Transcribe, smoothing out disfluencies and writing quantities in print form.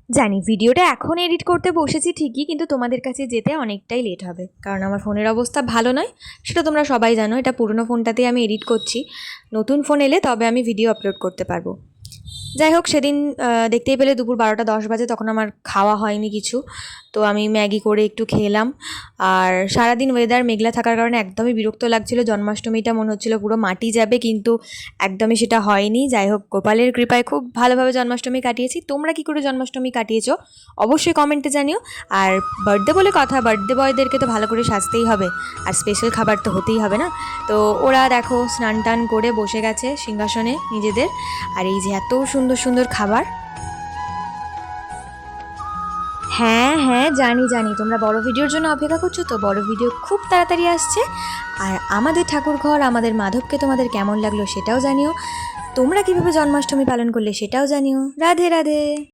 জানি ভিডিওটা এখন এডিট করতে বসেছি ঠিকই, কিন্তু তোমাদের কাছে যেতে অনেকটাই লেট হবে, কারণ আমার ফোনের অবস্থা ভালো নয়। সেটা তোমরা সবাই জানো, এটা পুরনো ফোনটাতেই আমি এডিট করছি। নতুন ফোন এলে তবে আমি ভিডিও আপলোড করতে পারবো। যাই হোক, সেদিন দেখতেই পেলে দুপুর 12টা 10 বাজে, তখন আমার খাওয়া হয়নি কিছু। তো আমি ম্যাগি করে একটু খেলাম। আর সারাদিন ওয়েদার মেঘলা থাকার কারণে একদমই বিরক্ত লাগছিল। জন্মাষ্টমীটা মনে হচ্ছিল পুরো মাটি যাবে, কিন্তু একদমই সেটা হয়নি। যাই হোক, গোপালের কৃপায় খুব ভালোভাবে জন্মাষ্টমী কাটিয়েছি। তোমরা কী করে জন্মাষ্টমী কাটিয়েছো অবশ্যই কমেন্টে জানিও। আর বার্থডে বলে কথা, বার্থডে বয়দেরকে তো ভালো করে সাজতেই হবে, আর স্পেশাল খাবার তো হতেই হবে না। তো ওরা দেখো স্নান টান করে বসে গেছে সিংহাসনে নিজেদের। আর এই যে এত সুন্দর সুন্দর খাবার। হ্যাঁ হ্যাঁ, জানি জানি তোমরা বড় ভিডিওর জন্য অপেক্ষা করছো, তো বড় ভিডিও খুব তাড়াতাড়ি আসছে। আর আমাদের ঠাকুর ঘর, আমাদের মাধবকে তোমাদের কেমন লাগলো সেটাও জানিও। তোমরা কীভাবে জন্মাষ্টমী পালন করলে সেটাও জানিও। রাধে রাধে।